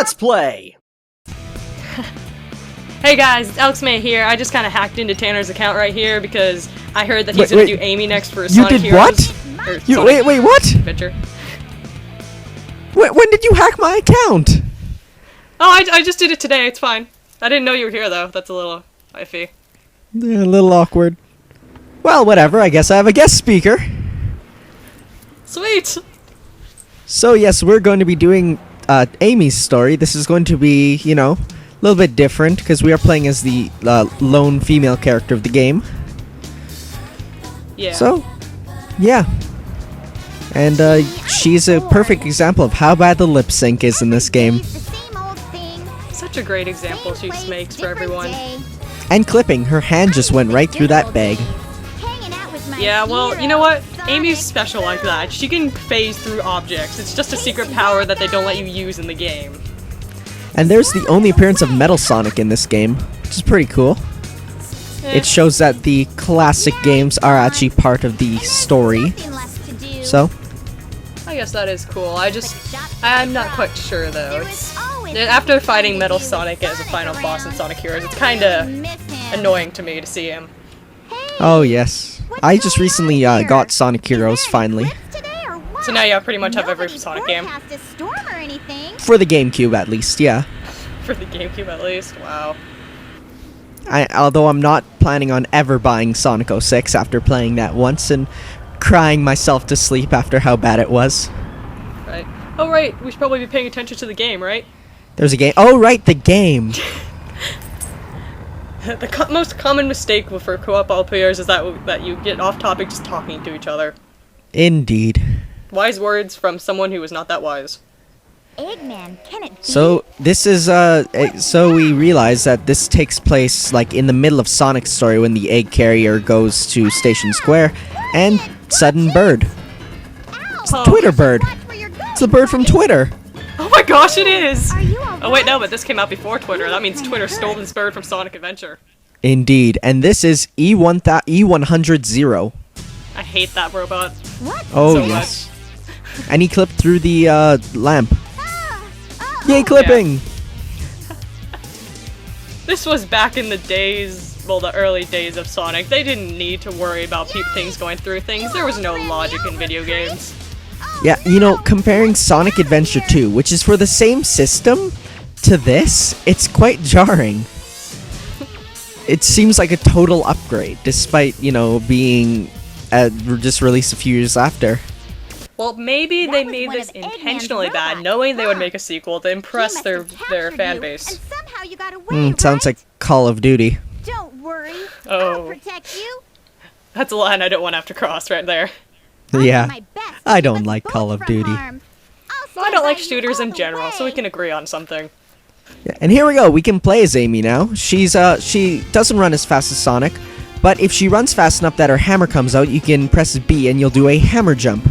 Let's play! Hey guys, Alxamei here. I just kind of hacked into Tanner's account right here because I heard that he's gonna do Amy next for Sonic Heroes. You did what? Wait, what? Adventure. When did you hack my account? Oh, I just did it today. It's fine. I didn't know you were here though. That's a little iffy. Yeah, a little awkward. Well, whatever. I guess I have a guest speaker. Sweet. So yes, we're going to be doing Amy's story. This is going to be, you know, a little bit different because we are playing as the lone female character of the game. Yeah. So, yeah. And she's a perfect example of how bad the lip sync is in this game. Such a great example she makes for everyone. And clipping. Her hand just went right through that bag. Yeah, well, you know what? Amy's special like that. She can phase through objects. It's just a secret power that they don't let you use in the game. And there's the only appearance of Metal Sonic in this game, which is pretty cool. It shows that the classic games are actually part of the story. So, I guess that is cool. I'm not quite sure though. After fighting Metal Sonic as a final boss in Sonic Heroes, it's kinda annoying to me to see him. oh yes. I just recently got Sonic Heroes, finally. So now you pretty much have every Sonic game. For the GameCube, at least, yeah. For the GameCube at least, wow. Although I'm not planning on ever buying Sonic 06 after playing that once and crying myself to sleep after how bad it was. Right. Oh right, we should probably be paying attention to the game, right? There's a game. Oh right, the game! The most common mistake for co-op all players is that you get off topic just talking to each other. Indeed. Wise words from someone who is not that wise. Eggman, can it be? So this is so we realize that this takes place like in the middle of Sonic's story when the egg carrier goes to Station Square and sudden bird. It's the Twitter bird. It's the bird from Twitter. Oh my gosh, it is! Oh Oh wait, no, but this came out before Twitter. That means Twitter stole this bird from Sonic Adventure. Indeed, and this is E100. I hate that robot. What? Oh So yes. And he clipped through the lamp. Oh. Yay, clipping! This was back in the days, well, the early days of Sonic. They didn't need to worry about things going through things. There was no logic in video games. Yeah, you know, comparing Sonic Adventure 2, which is for the same system, to this, it's quite jarring. It seems like a total upgrade, despite, you know, being just released a few years after. Well, maybe they made this intentionally bad, knowing they would make a sequel to impress their fan base. Sounds like Call of Duty. Don't worry. Oh. I'll protect you. That's a line I don't want to have to cross right there. Yeah, I don't like Call of Duty. I don't like shooters in general, so we can agree on something. Yeah, and here we go, we can play as Amy now. She doesn't run as fast as Sonic, but if she runs fast enough that her hammer comes out, you can press B and you'll do a hammer jump.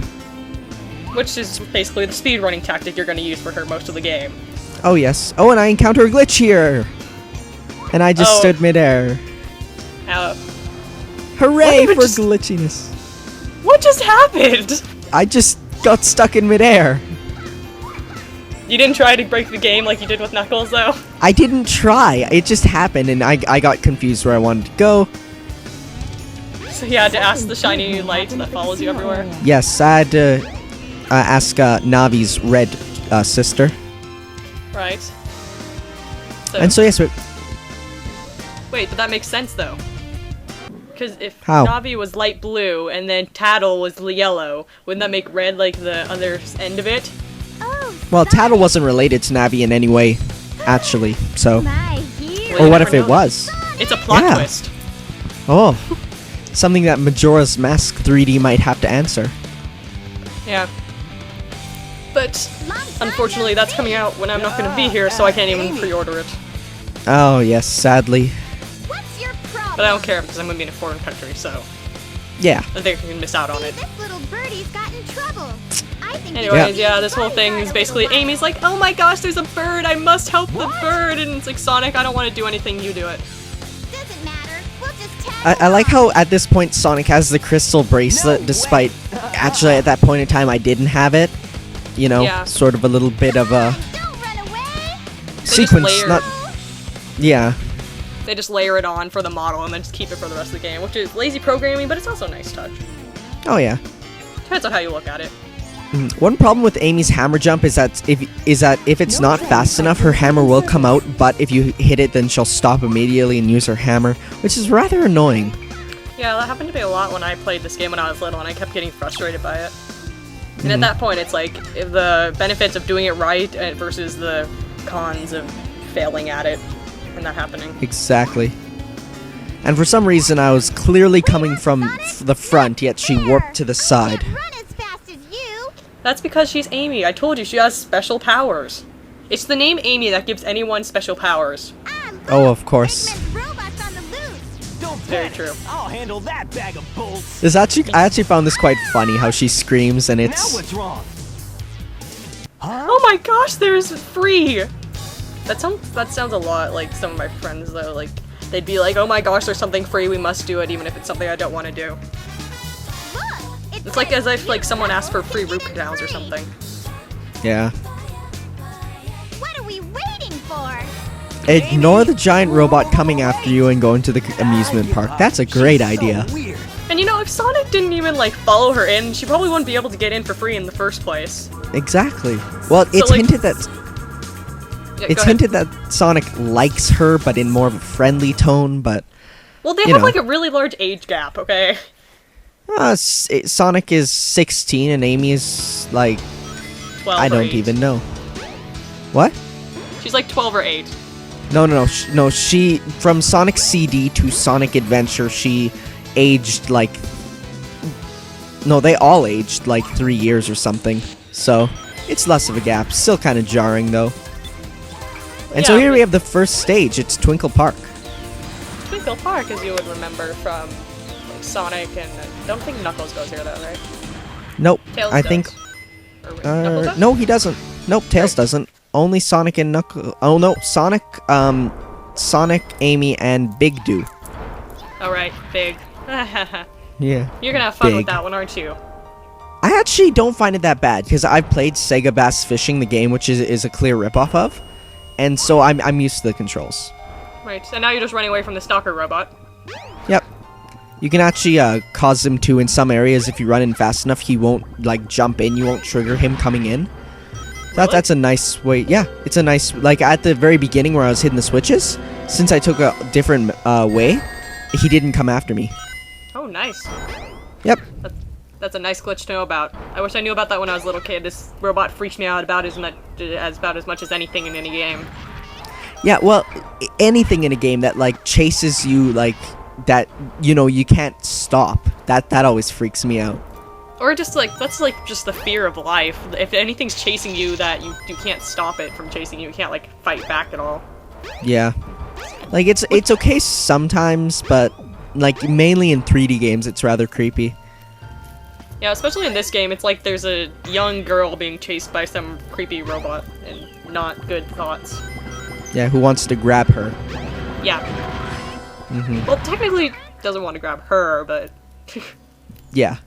Which is basically the speedrunning tactic you're going to use for her most of the game. Oh yes. Oh, and I encounter a glitch here! And I just stood midair. Hooray for glitchiness. What just happened? I just got stuck in midair. You didn't try to break the game like you did with Knuckles, though? I didn't try. It just happened, and I got confused where I wanted to go. So you had to ask the shiny light that follows you everywhere? Yes, I had to ask Navi's red sister. Right. So, And so, yes, wait, but that makes sense, though. Because if How? Navi was light blue and then Tattle was yellow, wouldn't that make red like the other end of it? well, Tattle wasn't related to Navi in any way, actually, so... Well, Or you what never if it know. was? It's a plot Yeah. twist. Oh. Something that Majora's Mask 3D might have to answer. Yeah. But, unfortunately, that's coming out when I'm not going to be here, so I can't even pre-order it. Oh, yes, sadly. What's your problem? But I don't care because I'm going to be in a foreign country, so Yeah. I think I can miss out on it. This little birdie's got in trouble. I think Anyways, yeah, this whole thing is basically Amy's like, oh my gosh, there's a bird, I must help the bird, and it's like, Sonic, I don't want to do anything, you do it. Doesn't matter. We'll just tag I like how at this point Sonic has the crystal bracelet, despite actually at that point in time I didn't have it. You know, Yeah. sort of a little bit of a... Don't run away. sequence, not... Yeah. They just layer it on for the model and then just keep it for the rest of the game, which is lazy programming, but it's also a nice touch. Oh yeah. Depends on how you look at it. One problem with Amy's hammer jump is that if it's not fast enough, her hammer will come out, but if you hit it, then she'll stop immediately and use her hammer, which is rather annoying. Yeah, that happened to me a lot when I played this game when I was little, and I kept getting frustrated by it. And at that point, it's like the benefits of doing it right versus the cons of failing at it and that happening. Exactly. And for some reason, I was clearly coming from the front, yet she warped to the side. Run as fast as you. That's because she's Amy. I told you, she has special powers. It's the name Amy that gives anyone special powers. Oh, of course. Robots on the loose. Don't Very panic. true. I'll handle that bag of bolts. I actually found this quite funny, how she screams and Now it's... what's wrong? Huh? Oh my gosh, there's free! That sounds a lot like some of my friends though, like, they'd be like, oh my gosh, there's something free, we must do it, even if it's something I don't want to do. Look, It's like as if like someone asked for free root canals or something. Yeah. What are we waiting for? Ignore the giant robot coming after you and go into the amusement park. That's a great idea. So weird. And you know, if Sonic didn't even like follow her in, she probably wouldn't be able to get in for free in the first place. Exactly. Well, it's like- hinted that Yeah, it's go ahead. hinted that Sonic likes her, but in more of a friendly tone. But Well, they you have know. like a really large age gap, okay? Sonic is 16 and Amy is like 12 I or don't 8. even know. What? She's like 12 or 8. No. She from Sonic CD to Sonic Adventure, she aged like. No, they all aged like 3 years or something. So it's less of a gap. Still kind of jarring though. And so Yeah, here we but- have the first stage. It's Twinkle Park. Twinkle Park, as you would remember from like, Sonic, and I don't think Knuckles goes here though, right? Nope. Tails I does. think. Or wait, Knuckles does? No, he doesn't. Nope, Tails Right. doesn't. Only Sonic and Knuckles. Oh no, Sonic, Amy, and Big do. Alright, big. Yeah. You're gonna have fun with Big. that one, aren't you? I actually don't find it that bad because I've played Sega Bass Fishing, the game, which is a clear ripoff of, and so I'm used to the controls. Right, so now you're just running away from the stalker robot. Yep. You can actually cause him to in some areas if you run in fast enough. He won't like jump in. You won't trigger him coming in. That's a nice way. Yeah, it's a nice like at the very beginning where I was hitting the switches. Since I took a different way, he didn't come after me. Oh, nice. Yep. That's a nice glitch to know about. I wish I knew about that when I was a little kid. This robot freaked me out about as much as anything in any game. Yeah, well, anything in a game that like chases you like that, you know, you can't stop. That always freaks me out. Or just like, that's like just the fear of life. If anything's chasing you that you can't stop it from chasing you, you can't like fight back at all. Yeah. Like it's okay sometimes, but like mainly in 3D games it's rather creepy. Yeah, especially in this game, it's like there's a young girl being chased by some creepy robot and not good thoughts. Yeah, who wants to grab her? Yeah. Well, technically doesn't want to grab her, but Yeah.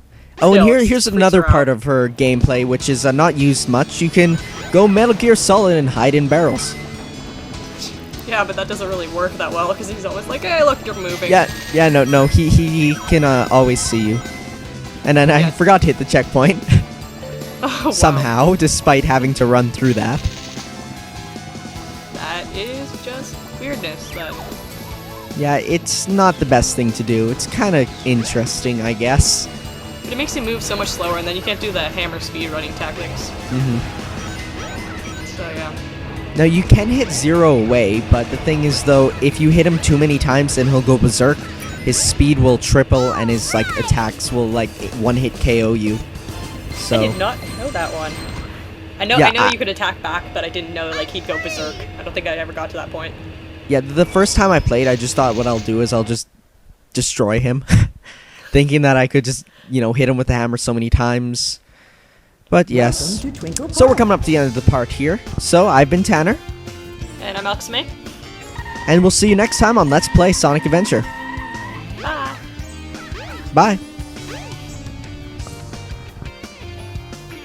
Oh, and Still, it here's freaks another her part out. of her gameplay, which is not used much. You can go Metal Gear Solid and hide in barrels. yeah, but that doesn't really work that well because he's always like, "Hey, look, you're moving." Yeah, no, he can always see you. And then I Yeah. forgot to hit the checkpoint Oh, wow. somehow, despite having to run through that. That is just weirdness. Then. Yeah, it's not the best thing to do. It's kind of interesting, I guess. But it makes you move so much slower, and then you can't do the hammer speed running tactics. So yeah. Now, you can hit zero away, but the thing is, though, if you hit him too many times, then he'll go berserk. His speed will triple, and his like attacks will like one-hit KO you. So I did not know that one. I know Yeah, you could attack back, but I didn't know like he'd go berserk. I don't think I ever got to that point. yeah, the first time I played, I just thought what I'll do is I'll just destroy him, thinking that I could just hit him with the hammer so many times. But yes. So we're coming up to the end of the part here. So I've been Tanner, And I'm Alxamei. and we'll see you next time on Let's Play Sonic Adventure. Bye. Bye.